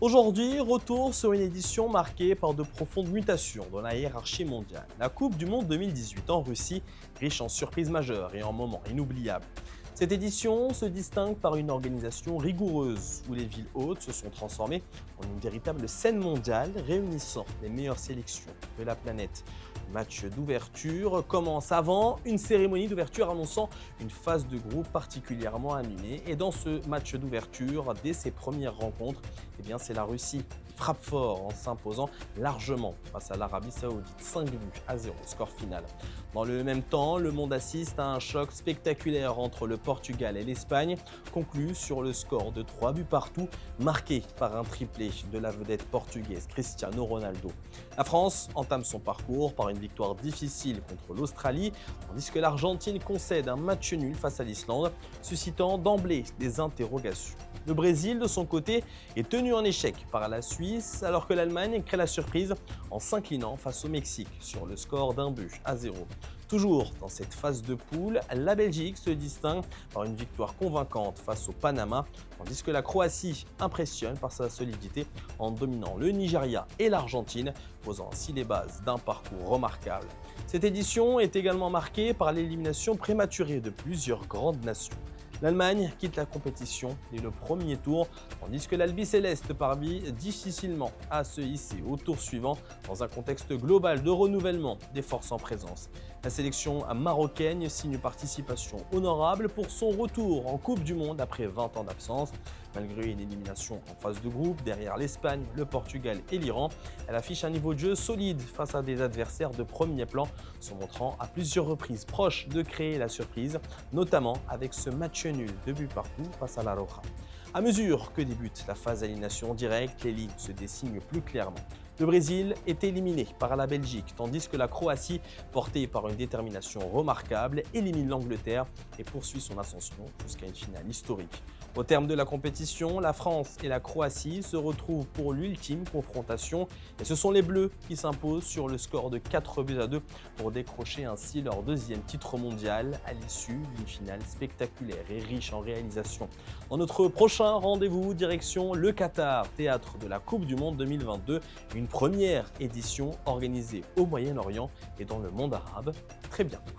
Aujourd'hui, retour sur une édition marquée par de profondes mutations dans la hiérarchie mondiale. La Coupe du Monde 2018 en Russie, riche en surprises majeures et en moments inoubliables. Cette édition se distingue par une organisation rigoureuse où les villes hautes se sont transformées en une véritable scène mondiale réunissant les meilleures sélections de la planète. Le match d'ouverture commence avant une cérémonie d'ouverture annonçant une phase de groupe particulièrement animée. Et dans ce match d'ouverture, dès ses premières rencontres, c'est la Russie qui frappe fort en s'imposant largement face à l'Arabie Saoudite. 5-0 score final. Dans le même temps, le monde assiste à un choc spectaculaire entre le Portugal et l'Espagne, conclu sur le score de 3 buts partout, marqué par un triplé de la vedette portugaise Cristiano Ronaldo. La France entame son parcours par une victoire difficile contre l'Australie, tandis que l'Argentine concède un match nul face à l'Islande, suscitant d'emblée des interrogations. Le Brésil, de son côté, est tenu en échec par la Suisse, alors que l'Allemagne crée la surprise en s'inclinant face au Mexique sur le score d'1-0. Toujours dans cette phase de poule, la Belgique se distingue par une victoire convaincante face au Panama, tandis que la Croatie impressionne par sa solidité en dominant le Nigeria et l'Argentine, posant ainsi les bases d'un parcours remarquable. Cette édition est également marquée par l'élimination prématurée de plusieurs grandes nations. L'Allemagne quitte la compétition dès le premier tour, tandis que l'Albi-Céleste parvient difficilement à se hisser au tour suivant dans un contexte global de renouvellement des forces en présence. La sélection marocaine signe une participation honorable pour son retour en Coupe du Monde après 20 ans d'absence. Malgré une élimination en phase de groupe derrière l'Espagne, le Portugal et l'Iran, elle affiche un niveau de jeu solide face à des adversaires de premier plan, se montrant à plusieurs reprises proche de créer la surprise, notamment avec ce match nul de but partout face à la Roja. À mesure que débute la phase d'élimination directe, les lignes se dessinent plus clairement. Le Brésil est éliminé par la Belgique, tandis que la Croatie, portée par une détermination remarquable, élimine l'Angleterre et poursuit son ascension jusqu'à une finale historique. Au terme de la compétition, la France et la Croatie se retrouvent pour l'ultime confrontation et ce sont les Bleus qui s'imposent sur le score de 4-2 pour décrocher ainsi leur deuxième titre mondial à l'issue d'une finale spectaculaire et riche en réalisations. Dans notre prochain rendez-vous, direction le Qatar, théâtre de la Coupe du Monde 2022, une première édition organisée au Moyen-Orient et dans le monde arabe. Très bientôt.